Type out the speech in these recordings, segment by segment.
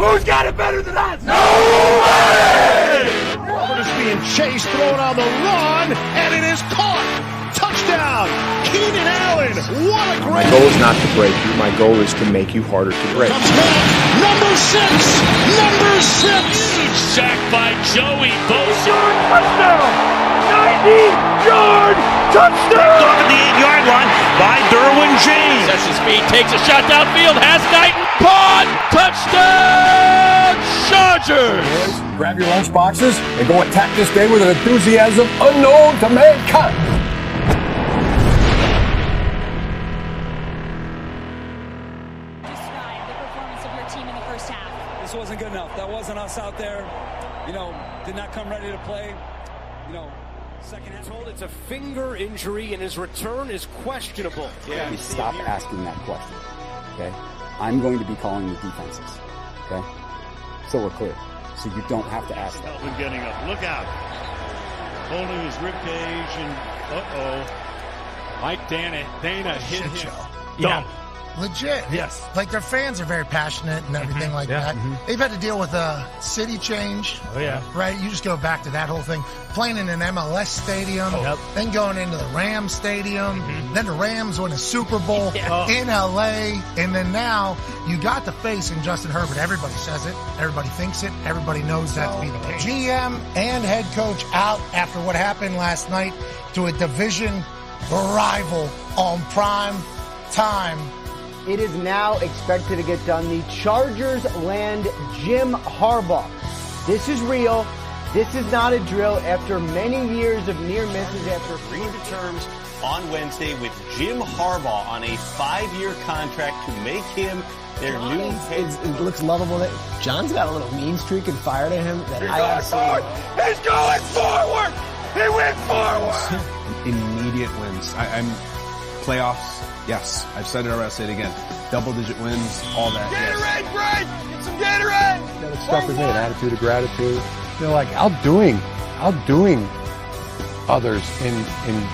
Who's got it better than us? Nobody! Robert is being chased, thrown on the run, and it is caught. Touchdown, Keenan Allen. What a great... My goal is not to break you. My goal is to make you harder to break. Number six. Huge sack by Joey Bosa. Touchdown! 90-yard touchdown! Off at the 8-yard line by Derwin James. Sets his speed, takes a shot downfield, has Knighton. Caught! Touchdown! Chargers! Grab your lunch boxes and go attack this day with an enthusiasm unknown to mankind. Describe the performance of your team in the first half. This wasn't good enough. That wasn't us out there. Did not come ready to play. Second half. Told it's a finger injury and his return is questionable. Yeah. Stop asking that question. Okay? I'm going to be calling the defenses. Okay? So we're clear. So you don't have to ask that. Melvin getting up. Look out. Holding his ribcage and Mike Dana hit him. Yeah. Legit. Yes. Like their fans are very passionate and everything like that. They've had to deal with a city change. Oh, yeah. Right? You just go back to that whole thing. Playing in an MLS stadium, then going into the Rams stadium, then the Rams win a Super Bowl in LA, and then now you got the face in Justin Herbert. Everybody says it. Everybody thinks it. Everybody knows that to be the case. GM and head coach out after what happened last night to a division rival on prime time. It is now expected to get done. The Chargers land Jim Harbaugh. This is real. This is not a drill. After many years of near misses, after Agreed to terms on Wednesday with Jim Harbaugh on a 5-year contract to make him their new head. It looks lovable. John's got a little mean streak and fire to him that I Going forward! He's going forward! He went forward! Immediate wins. I'm playoffs. Yes, I've said it already, I'll say it again. Double-digit wins, all that. Gatorade break! Get some Gatorade! That stuff is an attitude of gratitude. Like outdoing others in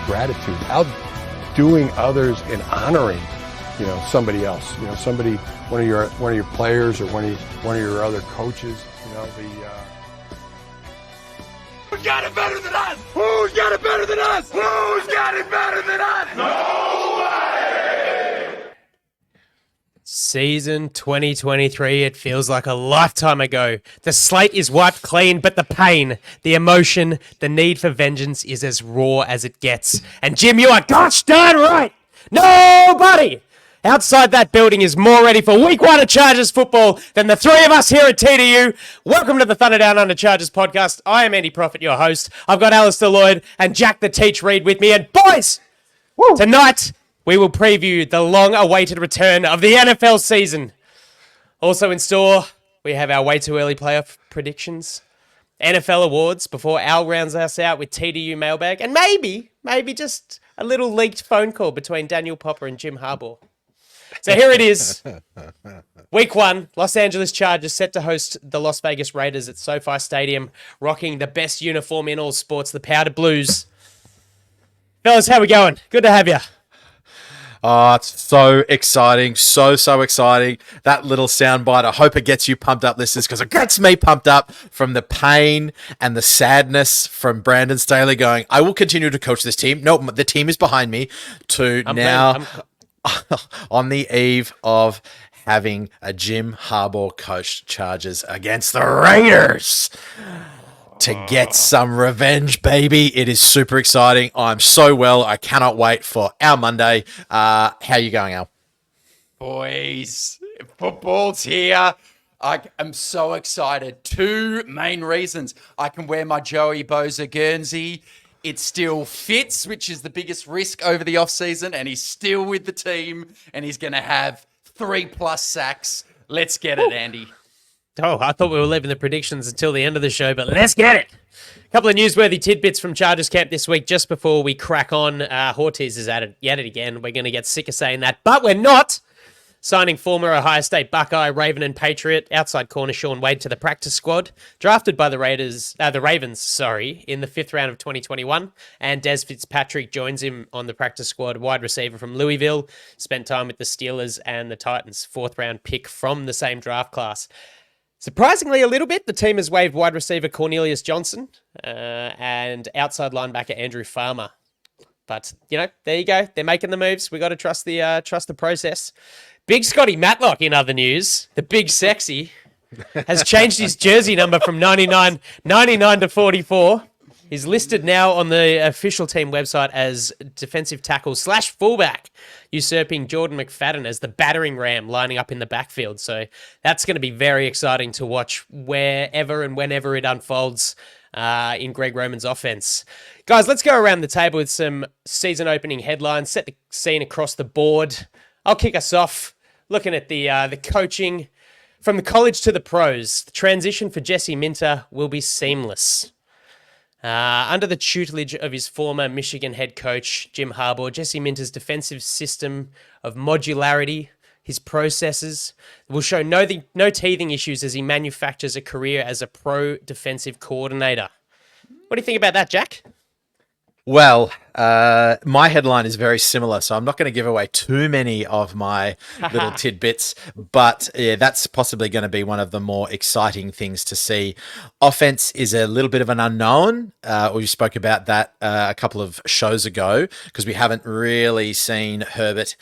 gratitude, outdoing others in honoring, somebody else, somebody, one of your players or one of your other coaches, Who's got it better than us? Who's got it better than us? Who's got it better than us? Nobody! Season 2023, it feels like a lifetime ago. The slate is wiped clean, but the pain, the emotion, the need for vengeance is as raw as it gets. And Jim, you are gosh darn right! Nobody outside that building is more ready for week 1 of Chargers football than the three of us here at TDU. Welcome to the Thunder Down Under Chargers podcast. I am Andy Prophet, your host. I've got Alistair Lloyd and Jack the Teach Reed with me. And boys, tonight we will preview the long-awaited return of the NFL season. Also in store, we have our way too early playoff predictions, NFL awards before Al rounds us out with TDUMailbag, and maybe just a little leaked phone call between Daniel Popper and Jim Harbaugh. So here it is. Week 1, Los Angeles Chargers set to host the Las Vegas Raiders at SoFi Stadium, rocking the best uniform in all sports, the powder blues. Fellas, how we going? Good to have you. Oh, it's so exciting. So exciting. That little soundbite, I hope it gets you pumped up, listeners, because it gets me pumped up from the pain and the sadness from Brandon Staley going, I will continue to coach this team. No, the team is behind me, to on the eve of having a Jim Harbaugh coached Chargers against the Raiders. To get some revenge, baby. It is super exciting. I'm so well. I cannot wait for our Monday. How are you going, Al? Boys, football's here. I am so excited. 2 main reasons. I can wear my Joey Bosa Guernsey. It still fits, which is the biggest risk over the offseason, and he's still with the team, and he's going to have 3+ sacks. Let's get it, Andy. Oh, I thought we were leaving the predictions until the end of the show, but let's get it. A couple of newsworthy tidbits from Chargers camp this week just before we crack on. Hortiz is at it yet again. We're going to get sick of saying that, but we're not. Signing former Ohio State Buckeye, Raven and Patriot outside corner Sean Wade to the practice squad, drafted by the Ravens, in the 5th round of 2021. And Des Fitzpatrick joins him on the practice squad, wide receiver from Louisville, spent time with the Steelers and the Titans, 4th round pick from the same draft class. Surprisingly, a little bit, the team has waived wide receiver Cornelius Johnson and outside linebacker Andrew Farmer. But, there you go. They're making the moves. We got to trust the process. Big Scotty Matlock, in other news, the big sexy, has changed his jersey number from 99 to 44. He's listed now on the official team website as defensive tackle / fullback, usurping Jordan McFadden as the battering ram lining up in the backfield. So that's going to be very exciting to watch wherever and whenever it unfolds in Greg Roman's offense. Guys, let's go around the table with some season opening headlines, set the scene across the board. I'll kick us off looking at the coaching from the college to the pros. The transition for Jesse Minter will be seamless. Under the tutelage of his former Michigan head coach, Jim Harbaugh, Jesse Minter's defensive system of modularity, his processes, will show no teething issues as he manufactures a career as a pro defensive coordinator. What do you think about that, Jack? Well, my headline is very similar, so I'm not going to give away too many of my little tidbits, but yeah, that's possibly going to be one of the more exciting things to see. Offense is a little bit of an unknown. We spoke about that a couple of shows ago because we haven't really seen Herbert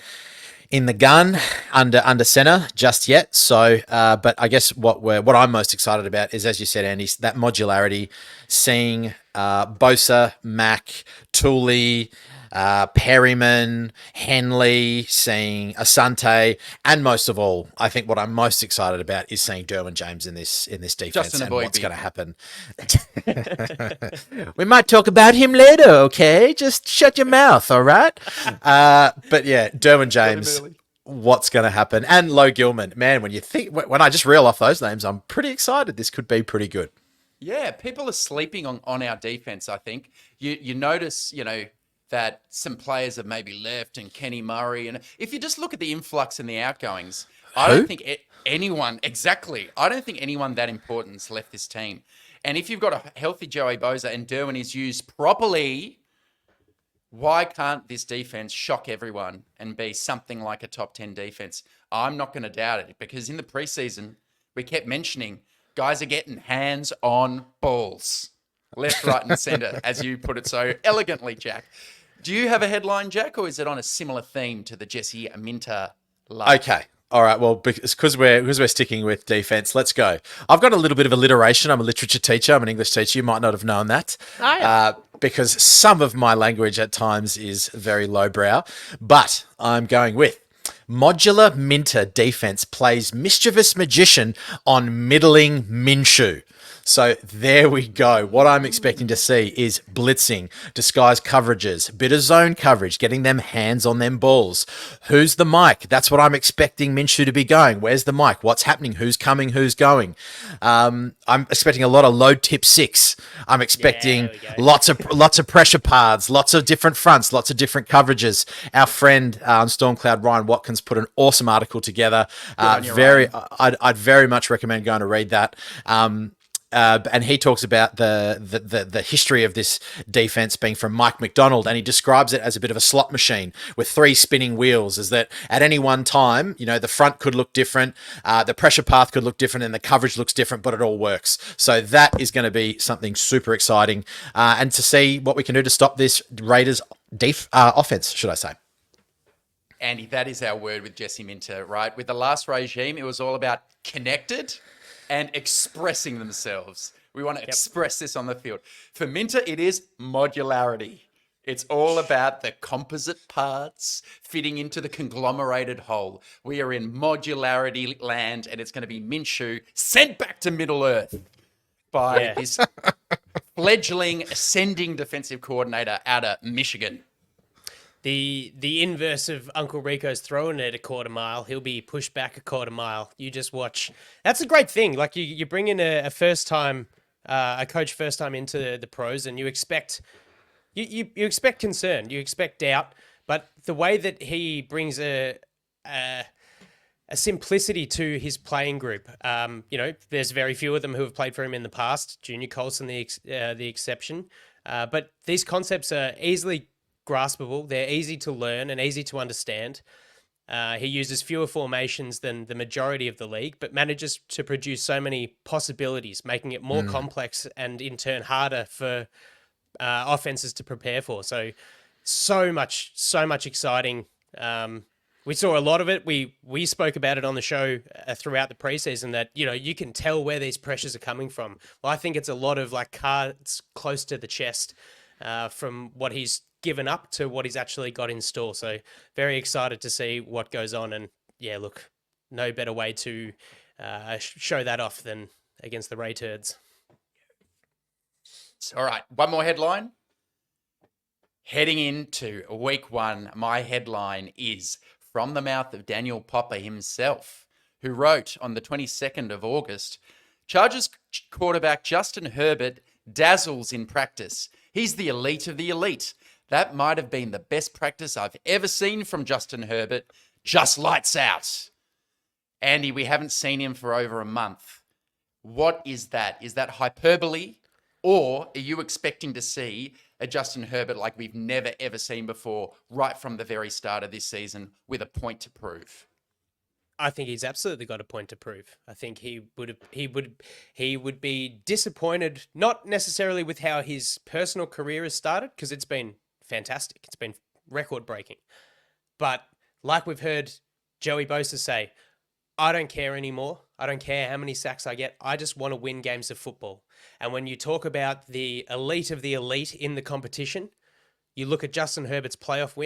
in the gun under center just yet. So, but I guess what I'm most excited about is, as you said, Andy, that modularity, seeing Bosa, Mack, Tooley, Perryman, Henley, seeing Asante, and most of all, I think what I'm most excited about is seeing Derwin James in this defense and what's going to happen. We might talk about him later, okay? Just shut your mouth, all right? But yeah, Derwin James, what's going to happen? And Low Gilman, man, when I just reel off those names, I'm pretty excited. This could be pretty good. Yeah, people are sleeping on our defense, I think. You notice, that some players have maybe left, and Kenny Murray. And if you just look at the influx and the outgoings, I don't think anyone that important's left this team. And if you've got a healthy Joey Bosa and Derwin is used properly, why can't this defense shock everyone and be something like a top 10 defense? I'm not going to doubt it, because in the preseason, we kept mentioning guys are getting hands on balls, left, right, and center, as you put it so elegantly, Jack. Do you have a headline, Jack, or is it on a similar theme to the Jesse Minter love? Okay. All right. Well, because we're sticking with defense, let's go. I've got a little bit of alliteration. I'm a literature teacher. I'm an English teacher. You might not have known that. Oh, yeah. Because some of my language at times is very lowbrow, but I'm going with modular Minter defense plays mischievous magician on middling Minshew. So there we go. What I'm expecting to see is blitzing, disguise coverages, bit of zone coverage, getting them hands on them balls. Who's the mic? That's what I'm expecting Minshew to be going. Where's the mic? What's happening? Who's coming? Who's going? I'm expecting a lot of low tip six. I'm expecting lots of pressure paths, lots of different fronts, lots of different coverages. Our friend on Stormcloud, Ryan Watkins, put an awesome article together. I'd very much recommend going to read that. And he talks about the history of this defense being from Mike McDonald, and he describes it as a bit of a slot machine with 3 spinning wheels. Is that at any one time, the front could look different, the pressure path could look different, and the coverage looks different, but it all works. So that is going to be something super exciting, and to see what we can do to stop this Raiders offense, should I say. Andy, that is our word with Jesse Minter, right? With the last regime, it was all about connected and expressing themselves. We want to express this on the field. For Minter, it is modularity. It's all about the composite parts fitting into the conglomerated whole. We are in modularity land, and it's going to be Minshew sent back to Middle Earth by this fledgling ascending defensive coordinator out of Michigan. The inverse of Uncle Rico's throwing it a quarter mile, he'll be pushed back a quarter mile. You just watch. That's a great thing. Like you bring in a coach first time into the pros, and you expect you expect concern, you expect doubt, but the way that he brings a simplicity to his playing group. There's very few of them who have played for him in the past. Junior Colson, the exception, but these concepts are easily graspable. They're easy to learn and easy to understand. He uses fewer formations than the majority of the league, but manages to produce so many possibilities, making it more complex and in turn harder for offenses to prepare for. So much exciting. We saw a lot of it. We spoke about it on the show throughout the preseason that, you can tell where these pressures are coming from. Well, I think it's a lot of like cards close to the chest from what he's given up to what he's actually got in store. So very excited to see what goes on. And yeah, look, no better way to show that off than against the Raiderssssss. All right, one more headline. Heading into week 1, my headline is from the mouth of Daniel Popper himself, who wrote on the 22nd of August, Chargers quarterback Justin Herbert dazzles in practice. He's the elite of the elite. That might have been the best practice I've ever seen from Justin Herbert. Just lights out. Andy, we haven't seen him for over a month. What is that? Is that hyperbole? Or are you expecting to see a Justin Herbert like we've never, ever seen before, right from the very start of this season with a point to prove? I think he's absolutely got a point to prove. I think he would be disappointed, not necessarily with how his personal career has started, because it's been fantastic. It's been record breaking. But like we've heard Joey Bosa say, I don't care anymore. I don't care how many sacks I get. I just want to win games of football. And when you talk about the elite of the elite in the competition, you look at Justin Herbert's playoff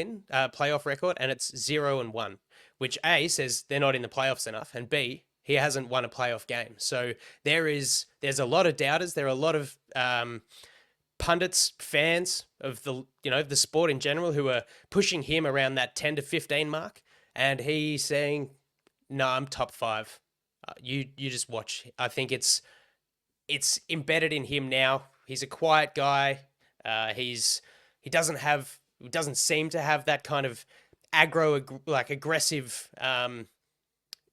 record, and it's 0-1, which A, says they're not in the playoffs enough, and B, he hasn't won a playoff game. So there's a lot of doubters. There are a lot of pundits, fans of the sport in general, who are pushing him around that 10 to 15 mark, and he's saying, no, I'm top 5. You just watch. I think it's embedded in him now. He's a quiet guy. He doesn't seem to have that kind of aggressive kind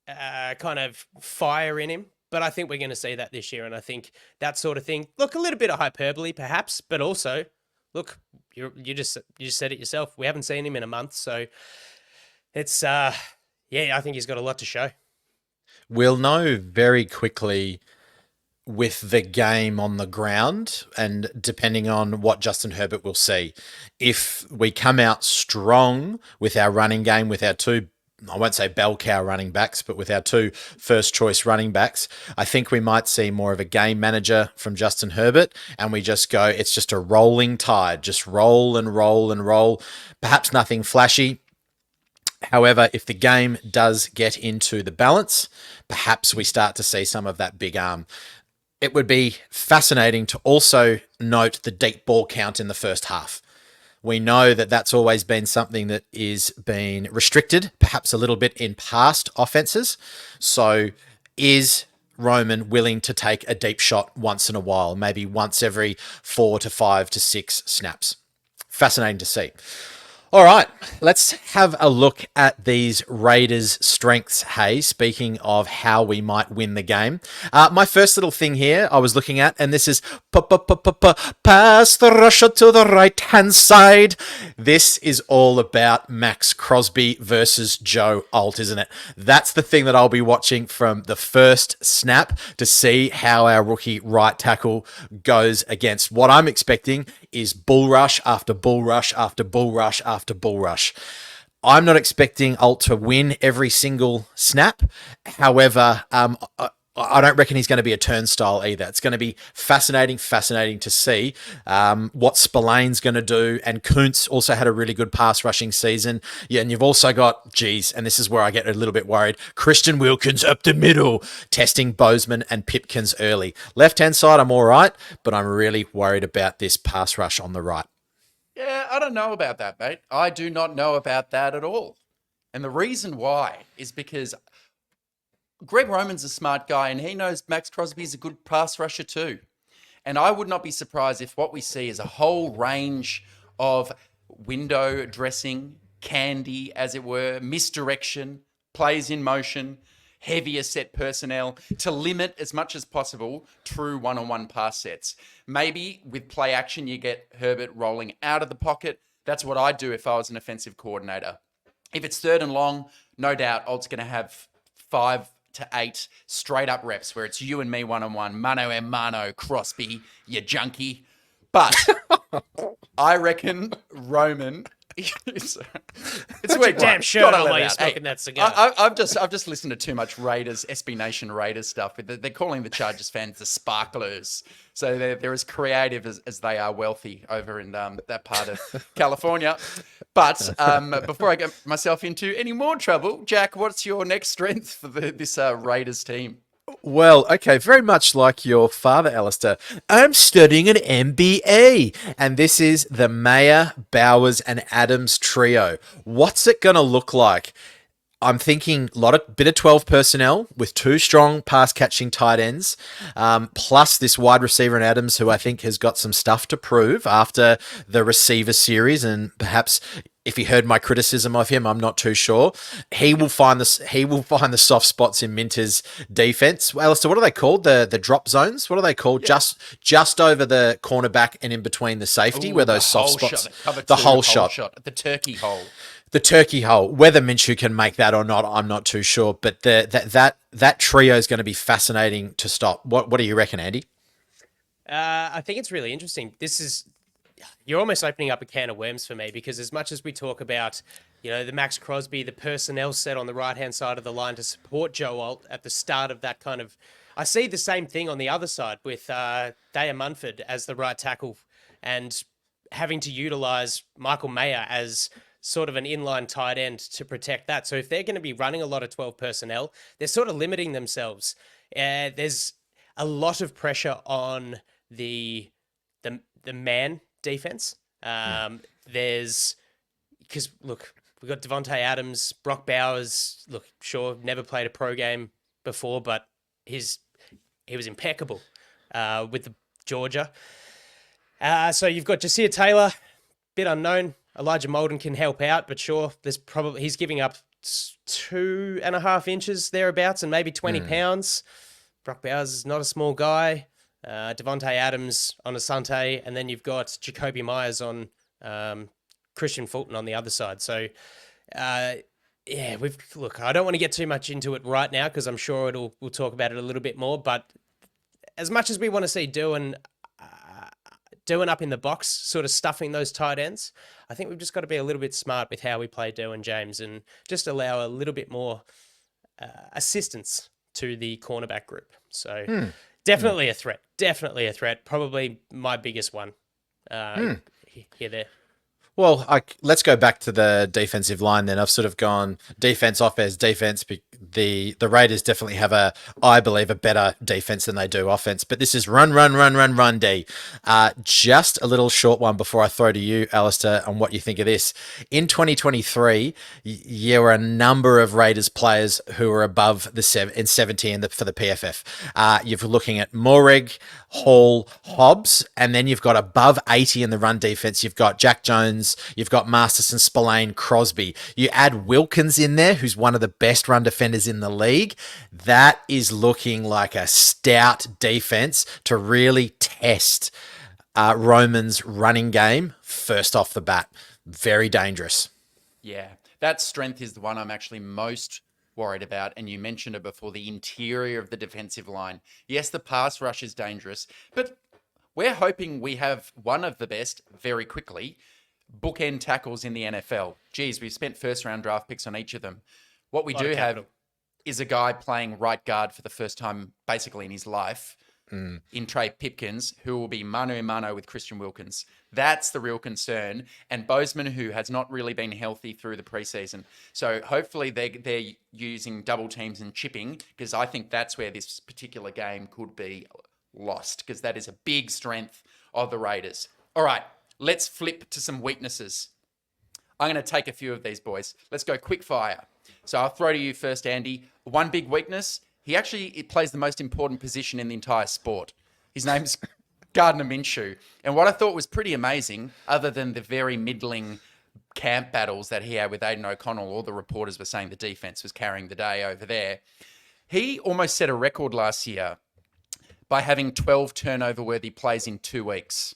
of fire in him. But I think we're going to see that this year, and I think that sort of thing. Look, a little bit of hyperbole, perhaps, but also, look, you just said it yourself. We haven't seen him in a month, so it's I think he's got a lot to show. We'll know very quickly with the game on the ground, and depending on what Justin Herbert will see. If we come out strong with our running game, with our two, I won't say bell cow running backs, but with our 2 first choice running backs, I think we might see more of a game manager from Justin Herbert, and we just go, it's just a rolling tide, just roll and roll and roll. Perhaps nothing flashy. However, if the game does get into the balance, perhaps we start to see some of that big arm. It would be fascinating to also note the deep ball count in the first half. We know that that's always been something that is being restricted, perhaps a little bit in past offenses. So is Roman willing to take a deep shot once in a while, maybe once every 4 to 5 to 6 snaps? Fascinating to see. All right, let's have a look at these Raiders' strengths, hey, speaking of how we might win the game. My first little thing here I was looking at, and this is pass the rusher to the right-hand side. This is all about Max Crosby versus Joe Alt, isn't it? That's the thing that I'll be watching from the first snap to see how our rookie right tackle goes against. What I'm expecting is bull rush after bull rush after bull rush after bull rush. I'm not expecting Alt to win every single snap. However, I don't reckon he's going to be a turnstile either. It's going to be fascinating to see what Spillane's going to do. And Kuntz also had a really good pass rushing season. Yeah, and you've also got, and this is where I get a little bit worried, Christian Wilkins up the middle, testing Bozeman and Pipkins early. Left-hand side, I'm all right, but I'm really worried about this pass rush on the right. Yeah, I don't know about that, mate. I do not know about that at all. And the reason why is because Greg Roman's a smart guy, and he knows Max Crosby's a good pass rusher too. And I would not be surprised if what we see is a whole range of window dressing, candy, as it were, misdirection, plays in motion, heavier set personnel to limit as much as possible true one-on-one pass sets. Maybe with play action, you get Herbert rolling out of the pocket. That's what I'd do if I was an offensive coordinator. If it's 3rd and long, no doubt Alt's going to have 5 to 8 straight up reps where it's you and me one-on-one, mano a mano, Crosby, you junkie. But I reckon Roman... it's weird. Damn shirt on while you're smoking that cigar. I've just listened to too much Raiders, SB Nation Raiders stuff. They're calling the Chargers fans the sparklers. So they're as creative as they are wealthy over in that part of California. But before I get myself into any more trouble, Jack, what's your next strength for this Raiders team? Well, okay, very much like your father, Alistair. I'm studying an MBA, and this is the Mayer, Bowers, and Adams trio. What's it going to look like? I'm thinking bit of 12 personnel with 2 strong pass-catching tight ends, plus this wide receiver in Adams, who I think has got some stuff to prove after the receiver series, and perhaps if he heard my criticism of him, I'm not too sure. He will find the soft spots in Minter's defense. Well, Alistair, what are they called? The drop zones? What are they called? Yeah. Just over the cornerback and in between the safety, where those soft spots. The whole shot. The turkey hole. The turkey hole. Whether Minshew can make that or not, I'm not too sure. But that trio is going to be fascinating to stop. What do you reckon, Andy? I think it's really interesting. You're almost opening up a can of worms for me, because as much as we talk about, the Max Crosby, the personnel set on the right-hand side of the line to support Joe Alt at the start of that kind of... I see the same thing on the other side with Daya Munford as the right tackle and having to utilize Michael Mayer as sort of an inline tight end to protect that. So if they're going to be running a lot of 12 personnel, they're sort of limiting themselves. There's a lot of pressure on the man defense. There's, because look, we've got Devontae Adams, Brock Bowers. Look, sure, never played a pro game before, but he was impeccable with the Georgia. So you've got Jasir Taylor, bit unknown. Elijah Molden can help out, but sure, he's giving up 2.5 inches thereabouts and maybe 20 pounds. Brock Bowers is not a small guy. Devontae Adams on Asante, and then you've got Jacoby Myers on Christian Fulton on the other side. So, I don't want to get too much into it right now because I'm sure we'll talk about it a little bit more. But as much as we want to see Doohan up in the box, sort of stuffing those tight ends, I think we've just got to be a little bit smart with how we play Doohan James and just allow a little bit more assistance to the cornerback group. So. Definitely a threat. Definitely a threat. Probably my biggest one here there. Well, let's go back to the defensive line then. I've sort of gone defense, offense, defense. The Raiders definitely have I believe, a better defense than they do offense. But this is run, D. Just a little short one before I throw to you, Alistair, on what you think of this. In 2023, there were a number of Raiders players who were above the 70 for the PFF. You're looking at Moreg, Hall, Hobbs, and then you've got above 80 in the run defense. You've got Jack Jones, you've got Masterson, Spillane, Crosby. You add Wilkins in there, who's one of the best run defenders in the league. That is looking like a stout defense to really test Roman's running game first off the bat. Very dangerous. Yeah, that strength is the one I'm actually most worried about, and you mentioned it before, the interior of the defensive line. Yes, the pass rush is dangerous, but we're hoping we have one of the best, very quickly, bookend tackles in the NFL. Geez, we've spent first-round draft picks on each of them. What we do have is a guy playing right guard for the first time, basically in his life, in Trey Pipkins, who will be mano-a-mano with Christian Wilkins. That's the real concern. And Bozeman, who has not really been healthy through the preseason. So hopefully they're using double teams and chipping, because I think that's where this particular game could be lost, because that is a big strength of the Raiders. All right, let's flip to some weaknesses. I'm going to take a few of these, boys. Let's go quick fire. So I'll throw to you first, Andy. One big weakness, it plays the most important position in the entire sport. His name's Gardner Minshew. And what I thought was pretty amazing, other than the very middling camp battles that he had with Aidan O'Connell, all the reporters were saying the defense was carrying the day over there. He almost set a record last year by having 12 turnover-worthy plays in 2 weeks.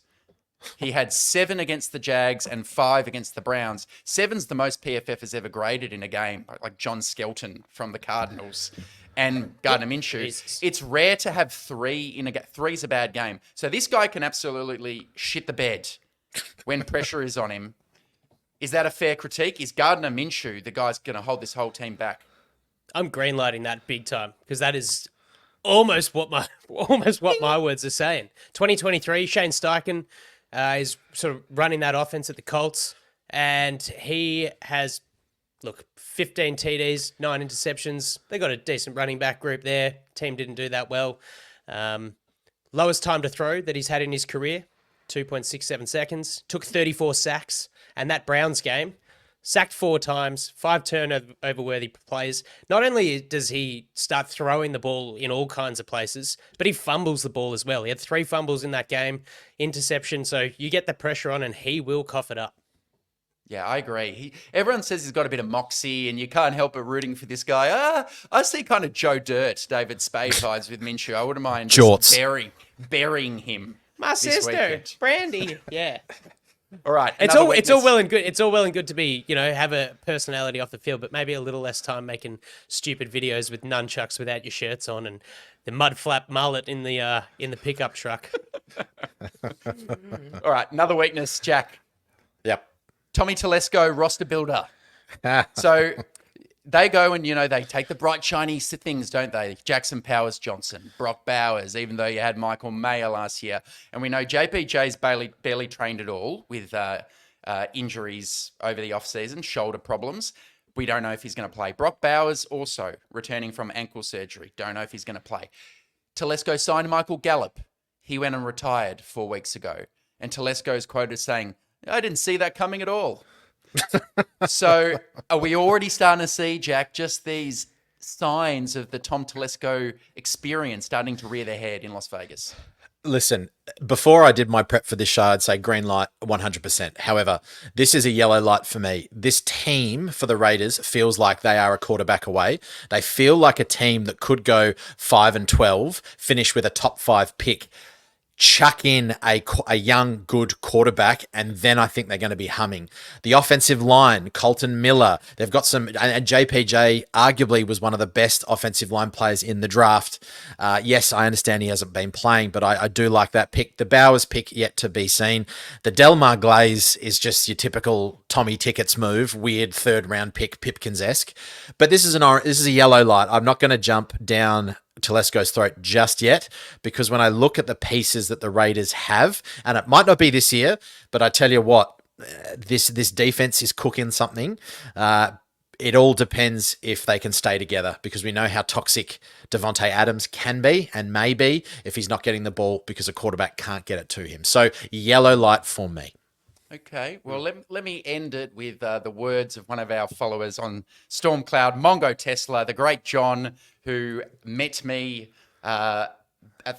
He had 7 against the Jags and 5 against the Browns. 7's the most PFF has ever graded in a game, like John Skelton from the Cardinals and Gardner Minshew. Jesus. It's rare to have 3 in a game. 3's a bad game. So this guy can absolutely shit the bed when pressure is on him. Is that a fair critique? Is Gardner Minshew the guy's going to hold this whole team back? I'm greenlighting that big time because that is almost what my words are saying. 2023, Shane Steichen is sort of running that offense at the Colts, and he has 15 TDs, 9 interceptions. They got a decent running back group there. Team didn't do that well. Lowest time to throw that he's had in his career, 2.67 seconds. Took 34 sacks, and that Browns game, sacked 4 times, 5 turnover-worthy plays. Not only does he start throwing the ball in all kinds of places, but he fumbles the ball as well. He had 3 fumbles in that game, interception. So you get the pressure on, and he will cough it up. Yeah, I agree. Everyone says he's got a bit of moxie, and you can't help but rooting for this guy. I see kind of Joe Dirt, David Spade vibes with Minshew. I wouldn't mind just burying him. My sister, Brandy. Yeah. All right. It's all well and good. It's all well and good to be, have a personality off the field, but maybe a little less time making stupid videos with nunchucks without your shirts on and the mud flap mullet in the pickup truck. All right. Another weakness, Jack. Yep. Tommy Telesco, roster builder. So they go and, they take the bright, shiny things, don't they? Jackson Powers-Johnson, Brock Bowers, even though you had Michael Mayer last year. And we know JPJ's barely trained at all with injuries over the offseason, shoulder problems. We don't know if he's going to play. Brock Bowers also returning from ankle surgery. Don't know if he's going to play. Telesco signed Michael Gallup. He went and retired 4 weeks ago. And Telesco's quoted saying, I didn't see that coming at all. So are we already starting to see, Jack, just these signs of the Tom Telesco experience starting to rear their head in Las Vegas? Listen, before I did my prep for this show, I'd say green light 100%. However, this is a yellow light for me. This team for the Raiders feels like they are a quarterback away. They feel like a team that could go 5-12, finish with a top 5 pick. Chuck in a young, good quarterback, and then I think they're going to be humming. The offensive line, Colton Miller, they've got some, and JPJ arguably was one of the best offensive line players in the draft. Yes, I understand he hasn't been playing, but I do like that pick. The Bowers pick yet to be seen. The Delmar Glaze is just your typical Tommy Tickets move, weird 3rd round pick, Pipkins-esque. But this is a yellow light. I'm not going to jump down Telesco's throat just yet, because when I look at the pieces that the Raiders have, and it might not be this year, but I tell you what, this defense is cooking something. It all depends if they can stay together, because we know how toxic Devontae Adams can be and may be if he's not getting the ball because a quarterback can't get it to him. So yellow light for me. Okay, well, let me end it with the words of one of our followers on Stormcloud, Mongo Tesla, the great John, who met me at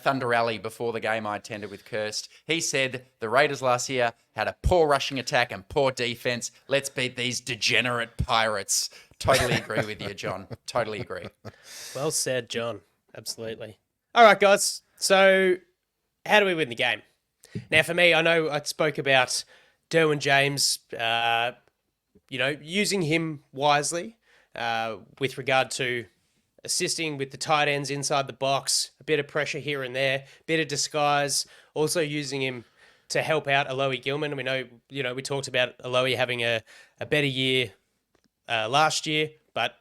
Thunder Alley before the game I attended with Kirst. He said the Raiders last year had a poor rushing attack and poor defense. Let's beat these degenerate Pirates. Totally agree with you, John. Totally agree. Well said, John. Absolutely. All right, guys. So how do we win the game? Now, for me, I know I spoke about Derwin James, using him wisely with regard to assisting with the tight ends inside the box, a bit of pressure here and there, bit of disguise, also using him to help out Alohi Gilman. We know, we talked about Alohi having a better year last year, but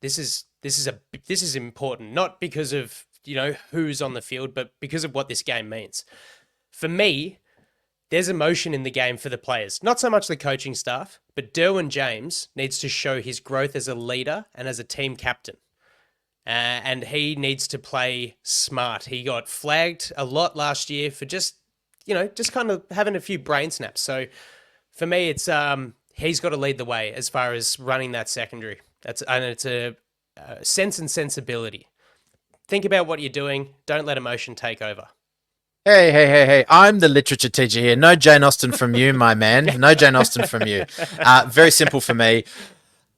this is important, not because of, who's on the field, but because of what this game means. For me, there's emotion in the game for the players. Not so much the coaching staff, but Derwin James needs to show his growth as a leader and as a team captain. And he needs to play smart. He got flagged a lot last year for just kind of having a few brain snaps. So for me, it's he's got to lead the way as far as running that secondary. It's a sense and sensibility. Think about what you're doing. Don't let emotion take over. Hey. I'm the literature teacher here. No Jane Austen from you, my man. No Jane Austen from you. Very simple for me.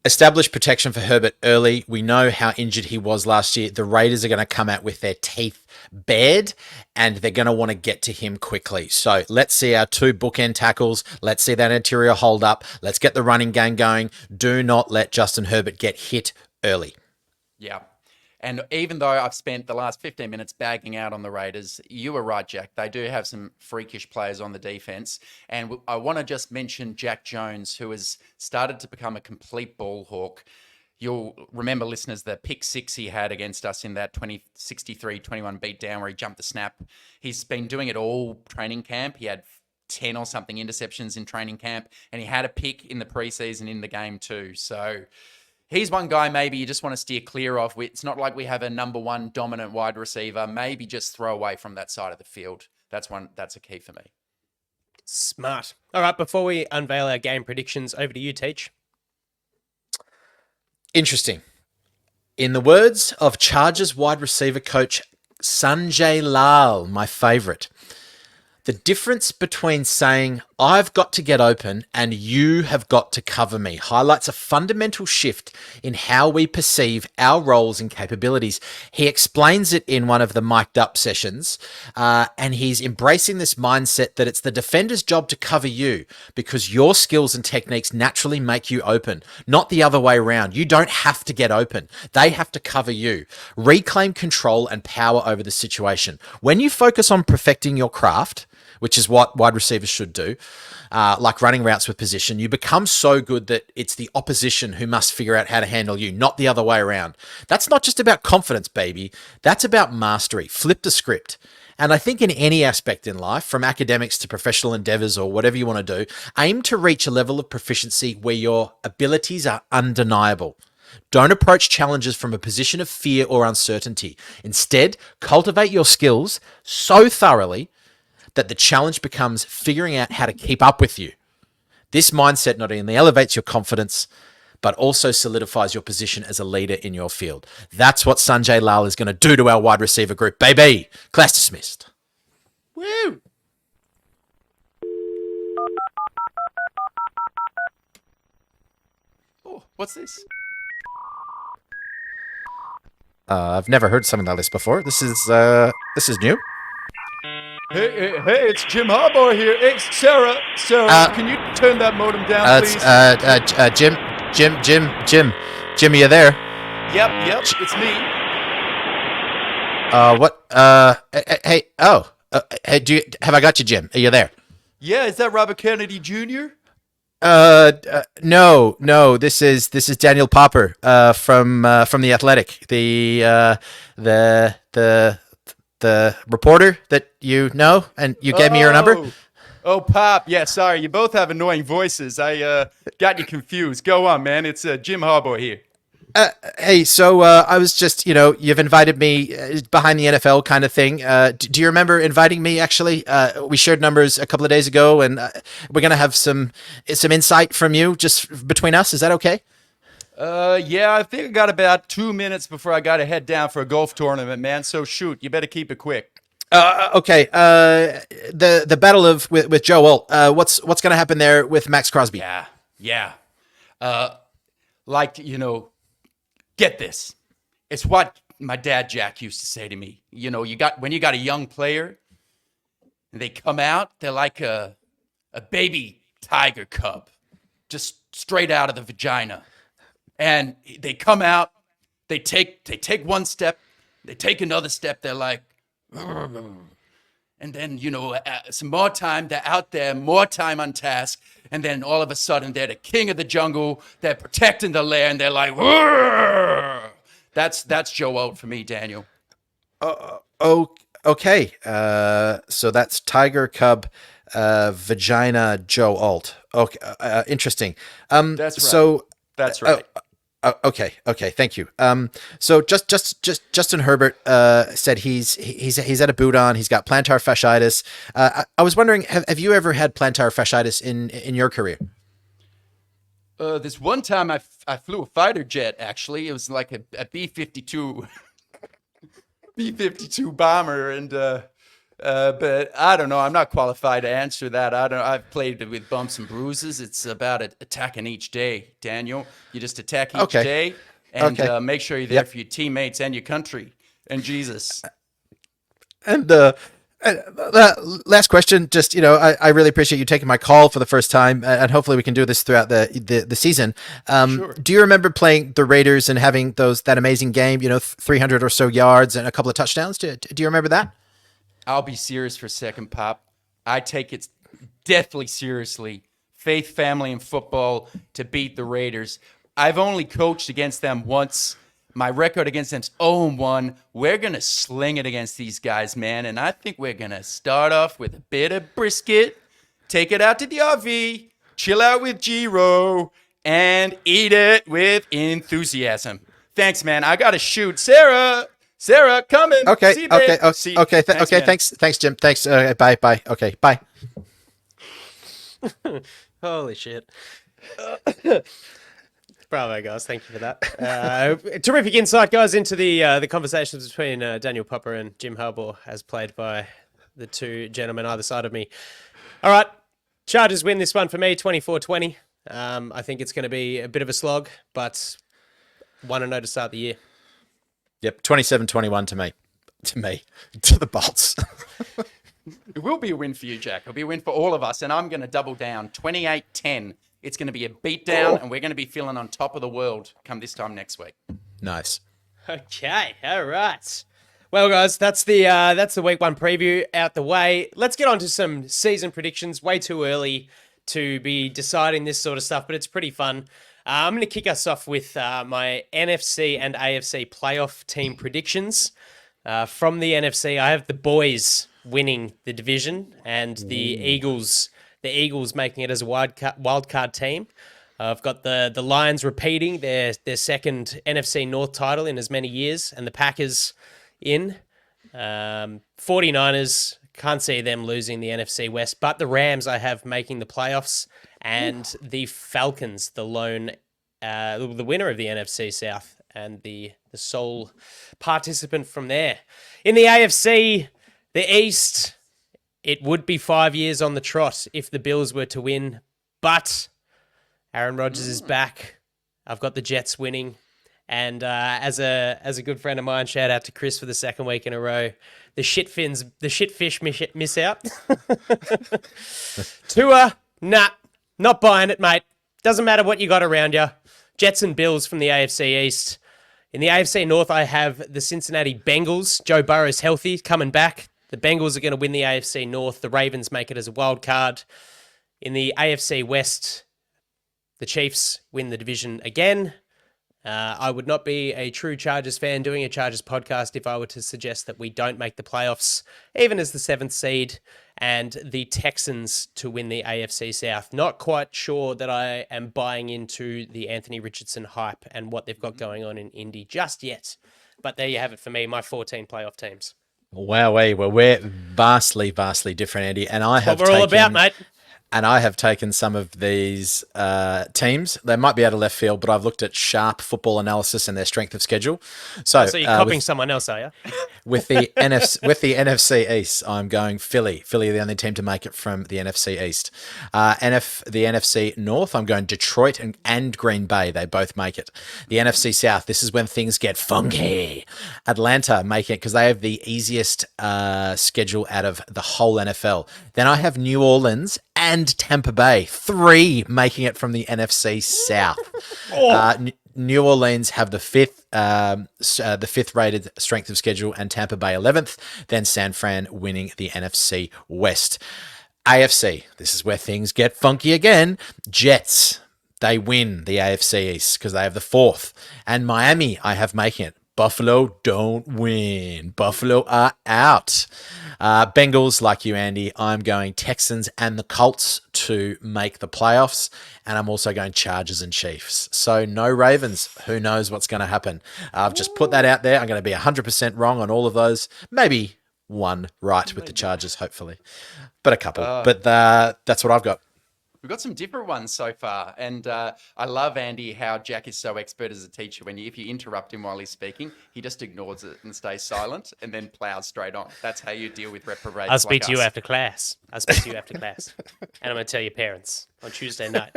Establish protection for Herbert early. We know how injured he was last year. The Raiders are going to come out with their teeth bared, and they're going to want to get to him quickly. So let's see our 2 bookend tackles. Let's see that interior hold up. Let's get the running game going. Do not let Justin Herbert get hit early. Yeah. And even though I've spent the last 15 minutes bagging out on the Raiders, you were right, Jack. They do have some freakish players on the defense. And I want to just mention Jack Jones, who has started to become a complete ball hawk. You'll remember, listeners, the pick 6 he had against us in that 63-21 beatdown where he jumped the snap. He's been doing it all training camp. He had 10 or something interceptions in training camp, and he had a pick in the preseason in the game too. So he's one guy maybe you just want to steer clear of. It's not like we have a number 1 dominant wide receiver. Maybe just throw away from that side of the field. That's a key for me. Smart. All right, before we unveil our game predictions, over to you, Teach. Interesting. In the words of Chargers wide receiver coach Sanjay Lal, my favorite, the difference between saying, I've got to get open and you have got to cover me, highlights a fundamental shift in how we perceive our roles and capabilities. He explains it in one of the mic'd up sessions, and he's embracing this mindset that it's the defender's job to cover you because your skills and techniques naturally make you open, not the other way around. You don't have to get open. They have to cover you. Reclaim control and power over the situation. When you focus on perfecting your craft, which is what wide receivers should do, like running routes with position, you become so good that it's the opposition who must figure out how to handle you, not the other way around. That's not just about confidence, baby. That's about mastery. Flip the script. And I think in any aspect in life, from academics to professional endeavors or whatever you want to do, aim to reach a level of proficiency where your abilities are undeniable. Don't approach challenges from a position of fear or uncertainty. Instead, cultivate your skills so thoroughly that the challenge becomes figuring out how to keep up with you. This mindset not only elevates your confidence, but also solidifies your position as a leader in your field. That's what Sanjay Lal is going to do to our wide receiver group, baby. Class dismissed. Woo! Oh, what's this? I've never heard something like this before. This is new. Hey, it's Jim Harbaugh here. Hey, Sarah, can you turn that modem down, please? Jim, are you there? Yep, it's me. Hey, have I got you, Jim? Are you there? Yeah, is that Robert Kennedy Jr.? No. This is Daniel Popper, from The Athletic, the reporter that you know, and you gave me your number. Oh, Pop. Yeah, sorry. You both have annoying voices. I got you confused. Go on, man. It's Jim Harbaugh here. Hey, so I was just, you've invited me behind the NFL kind of thing. Do you remember inviting me, actually? We shared numbers a couple of days ago, and we're going to have some insight from you just between us. Is that okay? Yeah, I think I got about 2 minutes before I got to head down for a golf tournament, man. So shoot, you better keep it quick. Okay. The battle with Joe Alt. What's going to happen there with Max Crosby? Yeah. Get this. It's what my dad Jack used to say to me. When you got a young player and they come out, they're like a baby tiger cub, just straight out of the vagina. And they come out, they take one step, they take another step, they're like, and then, some more time, they're out there, more time on task, and then all of a sudden they're the king of the jungle, they're protecting the lair, and they're like, that's Joe Alt for me, Daniel. Okay. So that's Tiger Cub, Vagina Joe Alt. Okay. Interesting. That's right. So that's right. Okay. Thank you. So Justin Herbert said he's had a boot on. He's got plantar fasciitis. I was wondering, have you ever had plantar fasciitis in your career? This one time I flew a fighter jet. Actually, it was like a B-52 bomber, and But I don't know. I'm not qualified to answer that. I've played with bumps and bruises. It's about attacking each day, Daniel. You just attack each day and make sure you're there for your teammates and your country and Jesus. And last question, just, I really appreciate you taking my call for the first time, and hopefully we can do this throughout the season. Sure. Do you remember playing the Raiders and having that amazing game, 300 or so yards and a couple of touchdowns? Do you remember that? I'll be serious for a second, Pop. I take it deathly seriously. Faith, family, and football to beat the Raiders. I've only coached against them once. My record against them's 0-1. We're going to sling it against these guys, man. And I think we're going to start off with a bit of brisket, take it out to the RV, chill out with Giro, and eat it with enthusiasm. Thanks, man. I got to shoot. Sarah, coming. Okay. See you, Okay. babe. See you. Okay. Thanks, Okay. man. Thanks, Jim. Thanks. Bye. Okay. Bye. Holy shit. Bravo, guys. Thank you for that. Terrific insight, guys, into the conversations between Daniel Popper and Jim Harbaugh, as played by the two gentlemen either side of me. All right. Chargers win this one for me, 24-20. I think it's going to be a bit of a slog, but 1-0 to start the year. Yep. 27-21 to me. To the Bolts. It will be a win for you, Jack. It'll be a win for all of us, and I'm going to double down. 28-10. It's going to be a beatdown, and we're going to be feeling on top of the world come this time next week. Nice. Okay, all right. Well, guys, that's the week one preview out the way. Let's get on to some season predictions. Way too early to be deciding this sort of stuff, but it's pretty fun. I'm going to kick us off with my NFC and AFC playoff team predictions. From the NFC, I have the boys winning the division and the Eagles making it as a wild card team. I've got the Lions repeating their second NFC North title in as many years, and the Packers in. 49ers, can't see them losing the NFC West, but the Rams I have making the playoffs, and the Falcons, the winner of the NFC South and the sole participant from there. In the AFC, the East, it would be 5 years on the trot if the Bills were to win, but Aaron Rodgers is back. I've got the Jets winning. And as a good friend of mine, shout out to Chris for the second week in a row, the shitfish miss out. Tua, nah, not buying it, mate. Doesn't matter what you got around you. Jets and Bills from the AFC East. In the AFC North, I have the Cincinnati Bengals. Joe Burrow's healthy, coming back. The Bengals are going to win the AFC North. The Ravens make it as a wild card. In the AFC West, the Chiefs win the division again. I would not be a true Chargers fan doing a Chargers podcast if I were to suggest that we don't make the playoffs, even as the 7th seed, and the Texans to win the AFC South. Not quite sure that I am buying into the Anthony Richardson hype and what they've got going on in Indy just yet. But there you have it for me, my 14 playoff teams. Wow, well, we're vastly different, Andy. And I have what we're all about, mate. And I have taken some of these teams. They might be out of left field, but I've looked at Sharp Football Analysis and their strength of schedule. So you're copying someone else, are you? With the NFC East, I'm going Philly. Philly are the only team to make it from the NFC East. The NFC North, I'm going Detroit and Green Bay. They both make it. The NFC South, this is when things get funky. Atlanta make it because they have the easiest schedule out of the whole NFL. Then I have New Orleans and Tampa Bay, 3 making it from the NFC South. New Orleans have the fifth rated strength of schedule, and Tampa Bay 11th. Then San Fran winning the NFC West. AFC, this is where things get funky again. Jets, they win the AFC East because they have the 4th, and Miami I have making it. Buffalo don't win. Buffalo are out. Bengals, like you, Andy, I'm going Texans and the Colts to make the playoffs. And I'm also going Chargers and Chiefs. So no Ravens. Who knows what's going to happen? I've just put that out there. I'm going to be 100% wrong on all of those. Maybe one right with the Chargers, hopefully. But a couple. But that's what I've got. We've got some different ones so far. And I love, Andy, how Jack is so expert as a teacher. If you interrupt him while he's speaking, he just ignores it and stays silent and then plows straight on. That's how you deal with reprobates. I'll speak like to you us. after class. And I'm going to tell your parents on Tuesday night.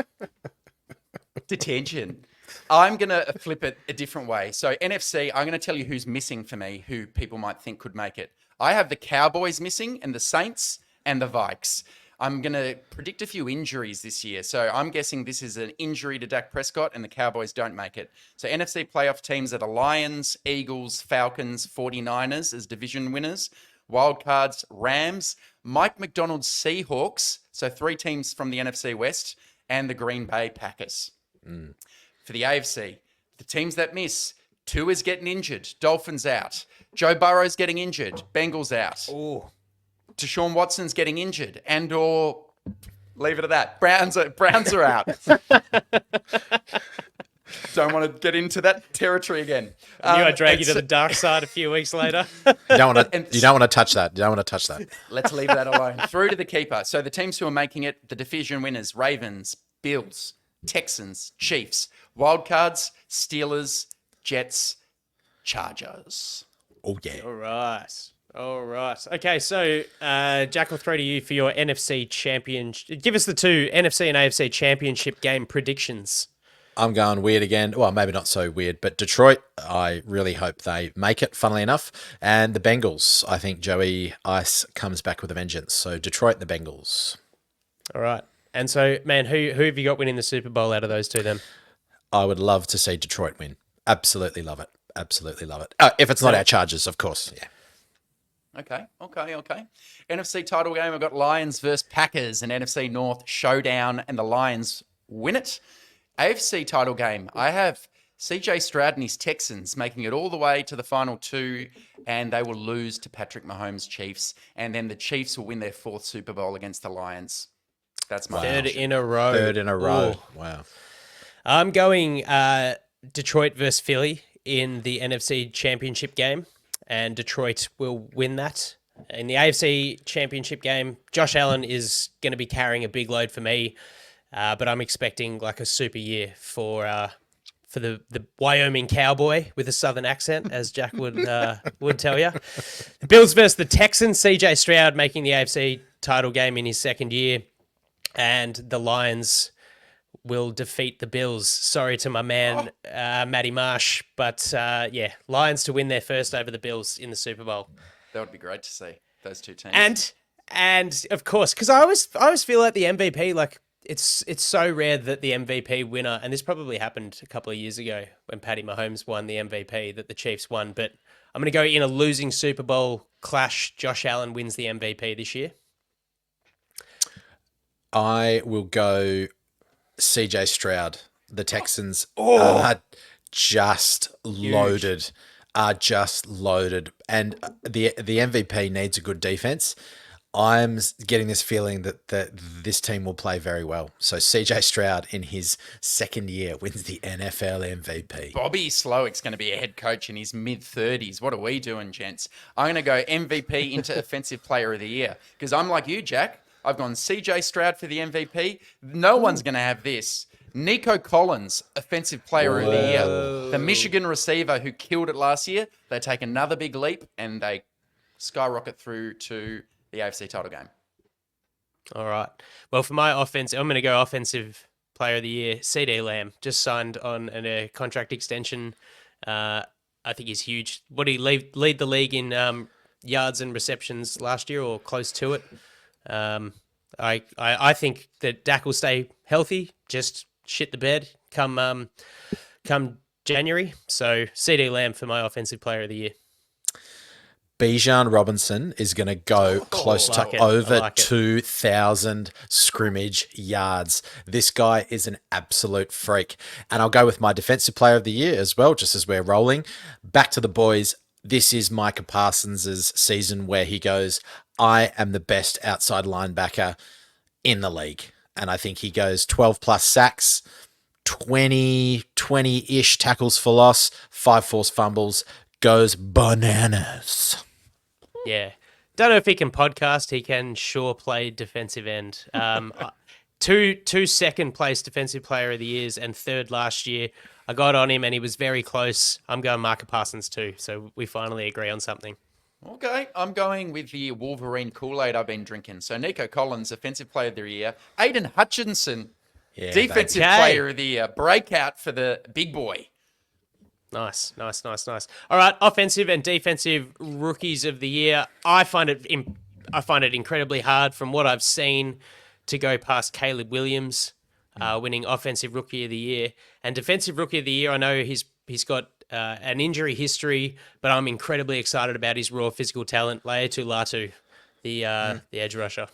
Detention. I'm going to flip it a different way. So NFC, I'm going to tell you who's missing for me, who people might think could make it. I have the Cowboys missing and the Saints and the Vikes. I'm going to predict a few injuries this year. So I'm guessing this is an injury to Dak Prescott and the Cowboys don't make it. So NFC playoff teams are the Lions, Eagles, Falcons, 49ers as division winners. Wildcards, Rams, Mike McDonald's Seahawks. So 3 teams from the NFC West and the Green Bay Packers. For the AFC, the teams that miss, Tua's getting injured, Dolphins out. Joe Burrow's getting injured, Bengals out. Oh. Deshaun Watson's getting injured, and or leave it at that. Browns are out. Don't want to get into that territory again. I drag you to the dark side a few weeks later. You don't want to touch that. You don't want to touch that. Let's leave that alone. Through to the keeper. So the teams who are making it, the division winners, Ravens, Bills, Texans, Chiefs, Wildcards, Steelers, Jets, Chargers. Oh, yeah. All right. Okay, so Jack, will throw to you for your NFC championship. Give us the 2 NFC and AFC championship game predictions. I'm going weird again. Well, maybe not so weird, but Detroit, I really hope they make it, funnily enough. And the Bengals, I think Joey Ice comes back with a vengeance. So Detroit, the Bengals. All right. And so, man, who have you got winning the Super Bowl out of those 2 then? I would love to see Detroit win. Absolutely love it. Absolutely love it. If it's not our Chargers, of course. Yeah. Okay. NFC title game, I've got Lions versus Packers, and NFC North showdown, and the Lions win it. AFC title game, I have CJ Stroud and his Texans making it all the way to the final 2, and they will lose to Patrick Mahomes' Chiefs, and then the Chiefs will win their 4th Super Bowl against the Lions. That's my Third prediction. in a row. Ooh. Wow. I'm going Detroit versus Philly in the NFC Championship game, and Detroit will win that. In the AFC Championship game, Josh Allen is going to be carrying a big load for me, but I'm expecting like a super year for the Wyoming cowboy with a southern accent, as Jack would tell you. The Bills versus the Texans, CJ Stroud making the AFC title game in his 2nd year, and the Lions will defeat the Bills. Sorry to my man, Matty Marsh, but Lions to win their first over the Bills in the Super Bowl. That would be great to see, those 2 teams. And of course, because I always feel like the MVP, like it's so rare that the MVP winner, and this probably happened a couple of years ago when Patty Mahomes won the MVP, that the Chiefs won, but I'm going to go in a losing Super Bowl clash. Josh Allen wins the MVP this year. I will go CJ Stroud. The Texans are just loaded. And the MVP needs a good defense. I'm getting this feeling that this team will play very well. So CJ Stroud in his 2nd year wins the NFL MVP. Bobby Slowick's going to be a head coach in his mid-30s. What are we doing, gents? I'm going to go MVP into Offensive Player of the Year, because I'm like you, Jack. I've gone CJ Stroud for the MVP. No one's going to have this. Nico Collins, Offensive Player of the Year. The Michigan receiver who killed it last year. They take another big leap and they skyrocket through to the AFC title game. All right. Well, for my offense, I'm going to go Offensive Player of the Year. CD Lamb just signed on a contract extension. I think he's huge. What did he lead the league in yards and receptions last year, or close to it? I think that Dak will stay healthy, just shit the bed come January. So CD Lamb for my Offensive Player of the Year. Bijan Robinson is going to go close to over 2,000 scrimmage yards. This guy is an absolute freak. And I'll go with my Defensive Player of the Year as well, just as we're rolling. Back to the boys. This is Micah Parsons' season where he goes, I am the best outside linebacker in the league. And I think he goes 12 plus sacks, 20-ish tackles for loss, 5 forced fumbles, goes bananas. Yeah. Don't know if he can podcast. He can sure play defensive end. two second place defensive player of the years and third last year. I got on him and he was very close. I'm going Micah Parsons too. So we finally agree on something. Okay, I'm going with the Wolverine Kool-Aid I've been drinking. So Nico Collins, Offensive Player of the Year. Aiden Hutchinson, Defensive Player of the Year. Breakout for the big boy. Nice. All right, offensive and defensive rookies of the year. I find it incredibly hard from what I've seen to go past Caleb Williams winning offensive rookie of the year and defensive rookie of the year. I know he's got an injury history, but I'm incredibly excited about his raw physical talent. Laiatu Latu, the edge rusher.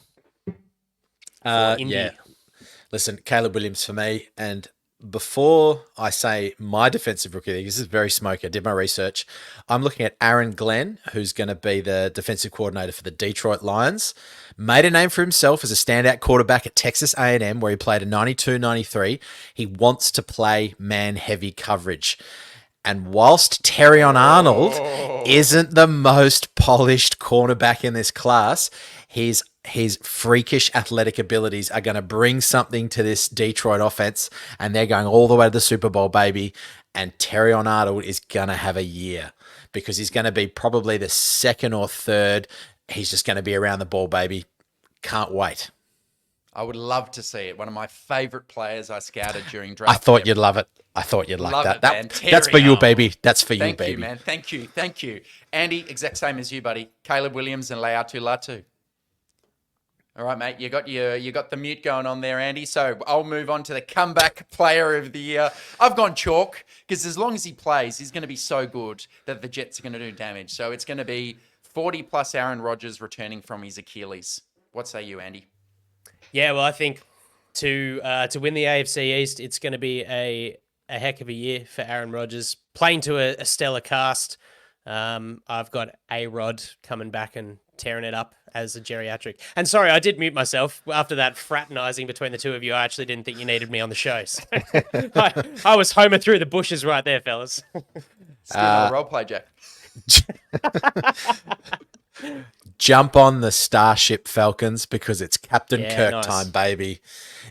Yeah. Listen, Caleb Williams for me. And before I say my defensive rookie, this is very smoky. I did my research. I'm looking at Aaron Glenn, who's going to be the defensive coordinator for the Detroit Lions. Made a name for himself as a standout quarterback at Texas A&M, where he played a 92-93. He wants to play man-heavy coverage. And whilst Terrion Arnold isn't the most polished cornerback in this class, his freakish athletic abilities are going to bring something to this Detroit offense, and they're going all the way to the Super Bowl, baby. And Terrion Arnold is going to have a year because he's going to be probably the second or third. He's just going to be around the ball, baby. Can't wait. I would love to see it. One of my favorite players I scouted during draft. I thought you'd love it. I thought you'd like that. Man. That's for you, baby. That's for you, baby. Thank you, man. Thank you. Andy, exact same as you, buddy. Caleb Williams and Laiatu Latu. All right, mate. You got the mute going on there, Andy. So I'll move on to the comeback player of the year. I've gone chalk because as long as he plays, he's going to be so good that the Jets are going to do damage. So it's going to be 40+ Aaron Rodgers returning from his Achilles. What say you, Andy? Yeah, well, I think to win the AFC East, it's going to be a heck of a year for Aaron Rodgers. Playing to a stellar cast. I've got A-Rod coming back and tearing it up as a geriatric. And sorry, I did mute myself after that fraternizing between the two of you. I actually didn't think you needed me on the show. So I was Homer through the bushes right there, fellas. Still not a role play, Jack. Jump on the Starship Falcons because it's Captain Kirk nice. time, baby.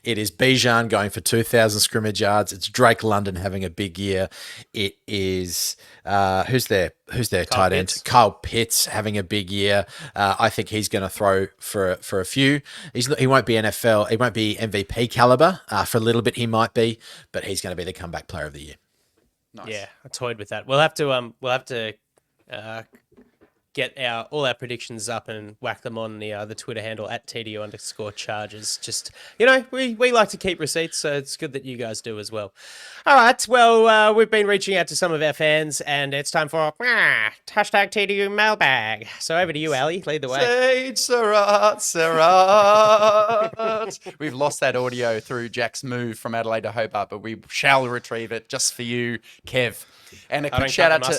It is Bijan going for 2,000 scrimmage yards. It's Drake London having a big year. It is who's their tight end? Pitts. Kyle Pitts having a big year. I think he's going to throw for a few. He won't be NFL. He won't be MVP caliber. For a little bit, he might be, but he's going to be the comeback player of the year. Nice. Yeah, I toyed with that. We'll have to get all our predictions up and whack them on the Twitter handle at TDU_charges. Just, we like to keep receipts, so it's good that you guys do as well. All right, well, we've been reaching out to some of our fans, and it's time for hashtag TDUMailbag. So over to you, Ali. Lead the way. Sage Surratt. We've lost that audio through Jack's move from Adelaide to Hobart, but we shall retrieve it just for you, Kev. And a quick shout out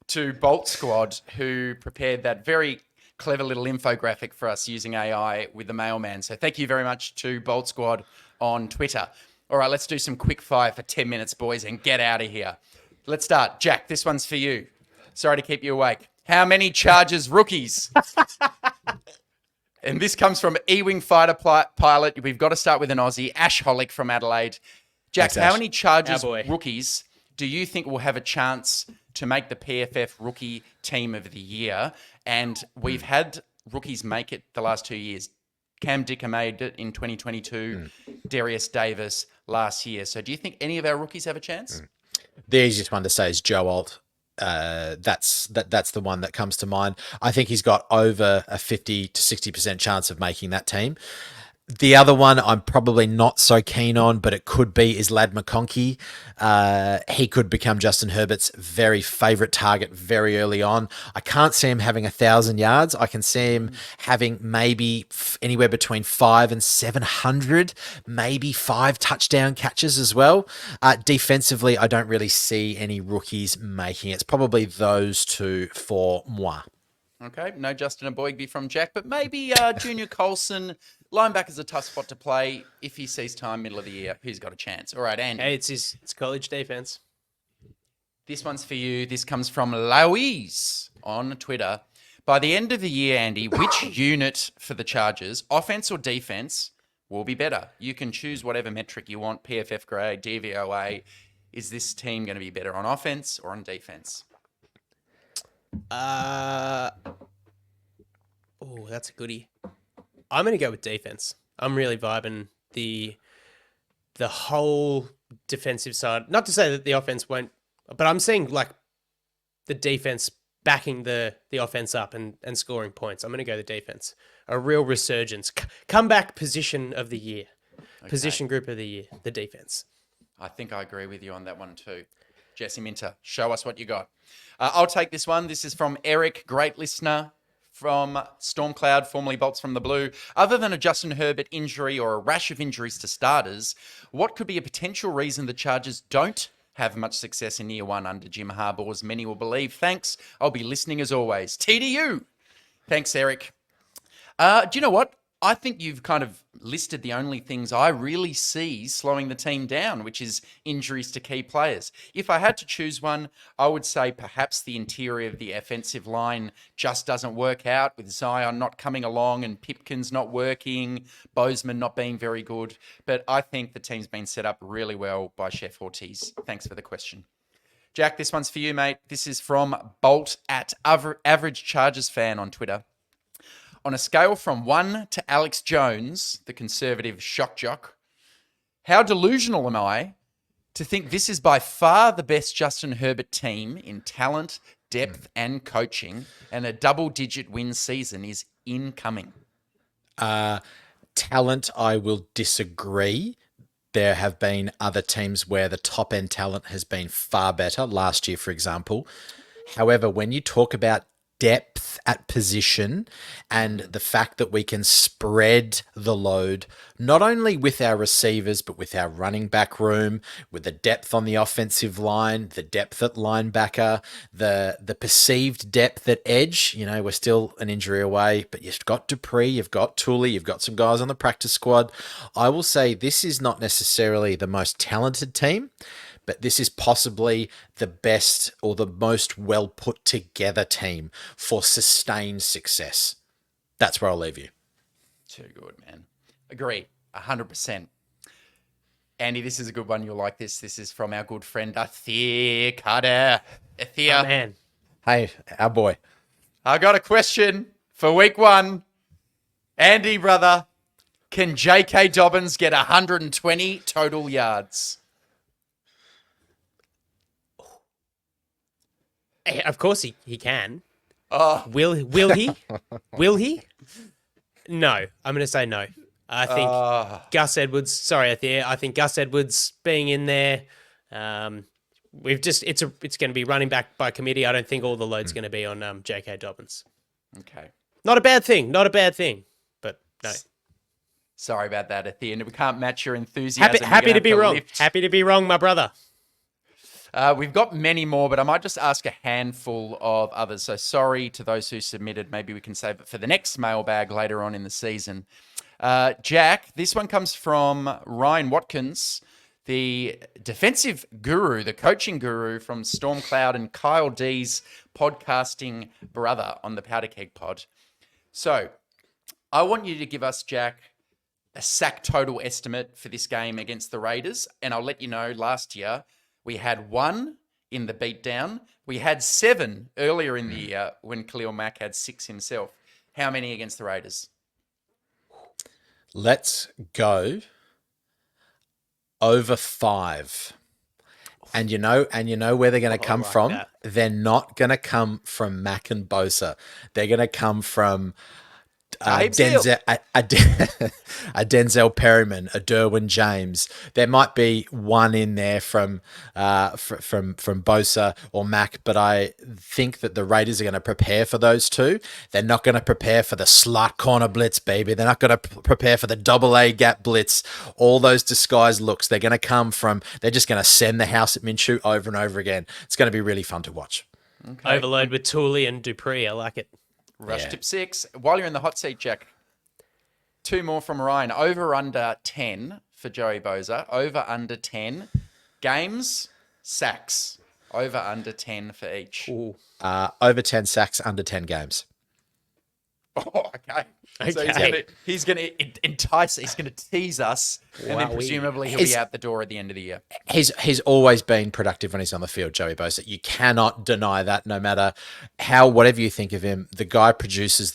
to Bolt Squad, who prepared that very clever little infographic for us using AI with the mailman. So thank you very much to Bolt Squad on Twitter. All right, let's do some quick fire for 10 minutes, boys, and get out of here. Let's start. Jack, this one's for you. Sorry to keep you awake. How many Chargers rookies? And this comes from E-Wing Fighter Pilot. We've got to start with an Aussie, Ash Holick from Adelaide. Jack, Thanks, how many Chargers rookies do you think will have a chance to make the PFF Rookie Team of the Year? And we've had rookies make it the last 2 years. Cam Dicker made it in 2022, Darius Davis last year. So do you think any of our rookies have a chance? The easiest one to say is Joe Alt. That's the one that comes to mind. I think he's got over a 50 to 60% chance of making that team. The other one I'm probably not so keen on, but it could be, is Lad McConkey. He could become Justin Herbert's very favorite target very early on. I can't see him having 1,000 yards. I can see him having maybe anywhere between 500 and 700, maybe 5 touchdown catches as well. Defensively, I don't really see any rookies making it. It's probably those two for moi. Okay, no Justin Aboigbe from Jack, but maybe Junior Colson. Linebacker's a tough spot to play. If he sees time middle of the year, he's got a chance. All right, Andy. Hey, it's college defense. This one's for you. This comes from Louise on Twitter. By the end of the year, Andy, which unit for the Chargers, offense or defense, will be better. You can choose whatever metric you want, PFF grade, DVOA. Is this team going to be better on offense or on defense? Oh, that's a goodie. I'm going to go with defense. I'm really vibing the whole defensive side. Not to say that the offense won't, but I'm seeing like the defense backing the offense up and scoring points. I'm going to go the defense. A real resurgence. Comeback position of the year. Okay. Position group of the year. The defense. I think I agree with you on that one too. Jesse Minter, show us what you got. I'll take this one. This is from Eric, great listener from Stormcloud, formerly Bolts from the Blue. Other than a Justin Herbert injury or a rash of injuries to starters, what could be a potential reason the Chargers don't have much success in year one under Jim Harbaugh, as many will believe? Thanks. I'll be listening as always. TDU. Thanks, Eric. Do you know what? I think you've kind of listed the only things I really see slowing the team down, which is injuries to key players. If I had to choose one, I would say perhaps the interior of the offensive line just doesn't work out, with Zion not coming along and Pipkins not working, Bozeman not being very good. But I think the team's been set up really well by Chef Ortiz. Thanks for the question. Jack, this one's for you, mate. This is from Bolt at Average Chargers Fan on Twitter. On a scale from 1 to Alex Jones, the conservative shock jock, how delusional am I to think this is by far the best Justin Herbert team in talent, depth, and coaching, and a double-digit win season is incoming? Talent, I will disagree. There have been other teams where the top-end talent has been far better. Last year, for example. However, when you talk about depth at position and the fact that we can spread the load, not only with our receivers, but with our running back room, with the depth on the offensive line, the depth at linebacker, the perceived depth at edge. You know, we're still an injury away, but you've got Dupree, you've got Tooley, you've got some guys on the practice squad. I will say this is not necessarily the most talented team, but this is possibly the best or the most well put together team for sustained success. That's where I'll leave you. Too good, man. Agree, 100%. Andy, this is a good one. You'll like this. This is from our good friend, Athir Carter. Athir. Oh, man. Hey, our boy. I got a question for week one. Andy, brother, can J.K. Dobbins get 120 total yards? Of course he can. Oh. Will he? Will he? No. I'm going to say no. I think Gus Edwards, sorry, I think Gus Edwards being in there, it's going to be running back by committee. I don't think all the load's going to be on J.K. Dobbins. Okay. Not a bad thing, but no. Sorry about that, at the end. We can't match your enthusiasm. Happy to be wrong. Happy to be wrong, my brother. We've got many more, but I might just ask a handful of others. So sorry to those who submitted. Maybe we can save it for the next mailbag later on in the season. Jack, this one comes from Ryan Watkins, the defensive guru, the coaching guru from Stormcloud and Kyle D's podcasting brother on the Powder Keg Pod. So I want you to give us, Jack, a sack total estimate for this game against the Raiders. And I'll let you know, last year, we had 1 in the beatdown. We had 7 earlier in the year when Khalil Mack had 6 himself. How many against the Raiders? Let's go over 5. And you know where they're going to come from? That. They're not going to come from Mack and Bosa. They're going to come from Denzel Perryman, a Derwin James. There might be one in there from Bosa or Mack, but I think that the Raiders are going to prepare for those two. They're not going to prepare for the slot corner blitz, baby. They're not going to prepare for the double A gap blitz. All those disguised looks. They're going to come from. They're just going to send the house at Minshew over and over again. It's going to be really fun to watch. Okay. Overload with Tooley and Dupree. I like it. Rush tip 6. While you're in the hot seat, Jack, 2 more from Ryan. Over under 10 for Joey Bosa. Over under 10 games, sacks. Over under 10 for each. Over 10 sacks, under 10 games. Oh, okay. So Okay. he's gonna entice. He's gonna tease us, and then Wowee. presumably he'll be out the door at the end of the year. He's always been productive when he's on the field, Joey Bosa. You cannot deny that. No matter whatever you think of him, the guy produces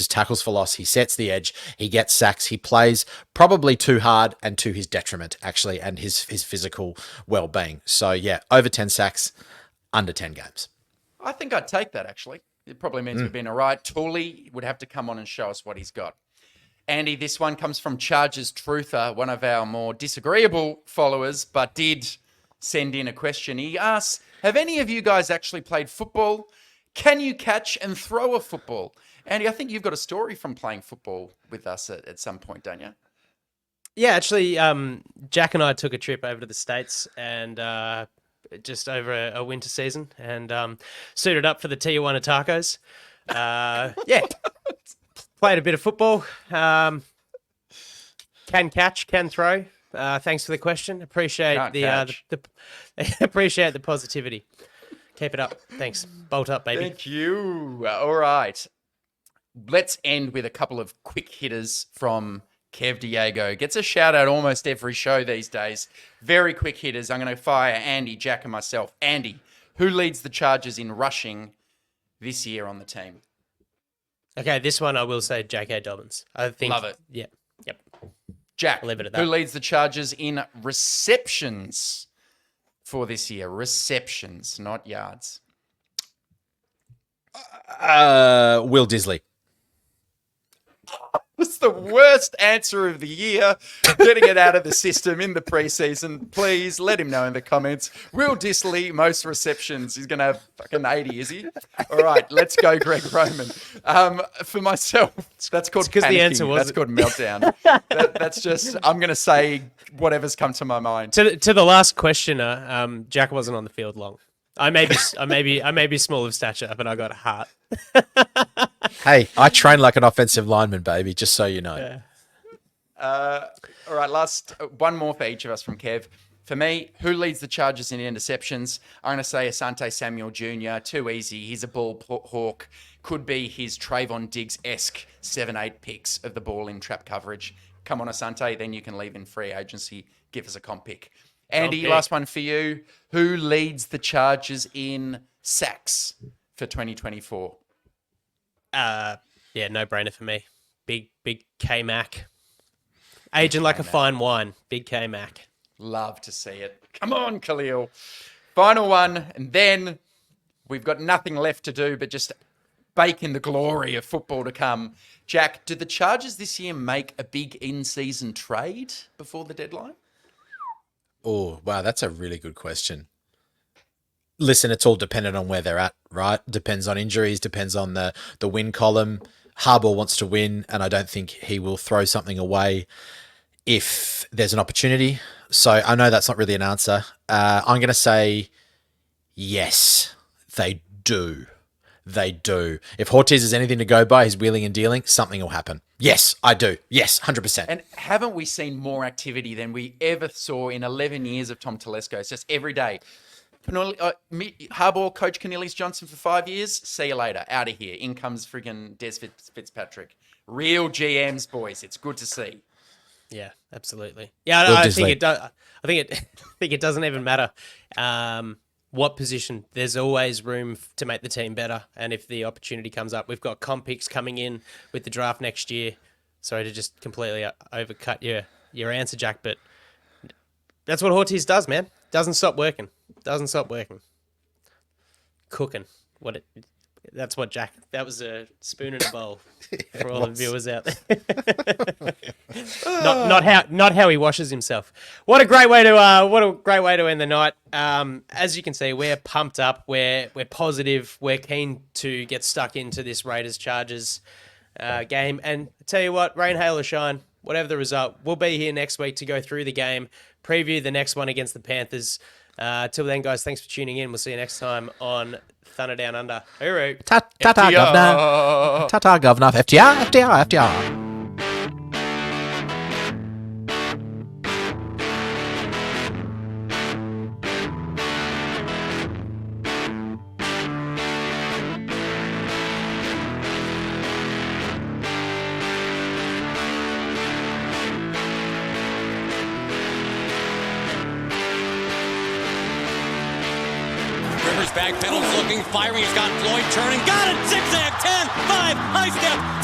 tackles for loss. He sets the edge. He gets sacks. He plays probably too hard and to his detriment, actually, and his physical well-being. So yeah, over 10 sacks, under 10 games. I think I'd take that, actually. It probably means we've been all right. Tooley would have to come on and show us what he's got. Andy, this one comes from Chargers Truther, one of our more disagreeable followers, but did send in a question. He asks, have any of you guys actually played football? Can you catch and throw a football? Andy, I think you've got a story from playing football with us at some point, don't you? Yeah, actually, Jack and I took a trip over to the States and just over a winter season and suited up for the Tijuana Tacos. Yeah, played a bit of football. Can catch, can throw. Thanks for the question. Appreciate appreciate the positivity. Keep it up. Thanks. Bolt up, baby. Thank you. All right. Let's end with a couple of quick hitters from Kev Diego. Gets a shout out almost every show these days. Very quick hitters. I'm going to fire Andy, Jack, and myself. Andy, who leads the Chargers in rushing this year on the team? Okay, this one I will say J.K. Dobbins. I think. Love it. Yeah. Yep. Jack, I'll leave it at that. who leads the Chargers in receptions for this year? Receptions, not yards. Will Disley. It's the worst answer of the year. Getting it out of the system in the preseason. Please let him know in the comments. Will Disley, most receptions. He's going to have fucking 80, is he? All right, let's go, Greg Roman. For myself, that's called because the answer was That's called meltdown. That's just, I'm going to say whatever's come to my mind. To the last questioner, Jack wasn't on the field long. I may be small of stature, but I got a heart. Hey, I train like an offensive lineman, baby, just so you know. Yeah. All right, last one more for each of us from Kev. For me, who leads the Chargers in interceptions? I'm going to say Asante Samuel Jr. Too easy. He's a ball hawk. Could be his Trayvon Diggs-esque 7-8 picks of the ball in trap coverage. Come on, Asante, then you can leave in free agency. Give us a comp pick. Andy, last one for you. Who leads the Chargers in sacks for 2024? Yeah, no brainer for me. Big K-Mac. Aging like a fine wine. Big K-Mac. Love to see it. Come on, Khalil. Final one, and then we've got nothing left to do but just bake in the glory of football to come. Jack, do the Chargers this year make a big in-season trade before the deadline? Oh, wow, that's a really good question. Listen, it's all dependent on where they're at, right? Depends on injuries, depends on the win column. Harbaugh wants to win, and I don't think he will throw something away if there's an opportunity. So I know that's not really an answer. I'm going to say yes, they do. They do. If Ortiz is anything to go by, he's wheeling and dealing, something will happen. Yes, I do. Yes, 100%. And haven't we seen more activity than we ever saw in 11 years of Tom Telesco? It's just every day. Harbaugh, Coach Cornelius Johnson for 5 years. See you later. Out of here. In comes friggin' Des Fitzpatrick. Real GMs, boys. It's good to see. Yeah, absolutely. Yeah, I think it does. I think it doesn't even matter what position. There's always room to make the team better, and if the opportunity comes up, we've got comp picks coming in with the draft next year. Sorry to just completely overcut your answer, Jack, but that's what Ortiz does, man. Doesn't stop working. Cooking. That's what Jack. That was a spoon in a bowl for all the viewers out there. not how he washes himself. What a great way to end the night. As you can see, we're pumped up. We're positive. We're keen to get stuck into this Raiders Chargers game. And I tell you what, rain, hail, or shine, whatever the result, we'll be here next week to go through the game, preview the next one against the Panthers. Till then, guys, thanks for tuning in. We'll see you next time on Thunder Down Under. Hooroo. Ta-ta, governor. Ta-ta, governor. FTR. Backpedals looking, firing. He's got Floyd turning. Got it. Zigzag. 10, 5, high step.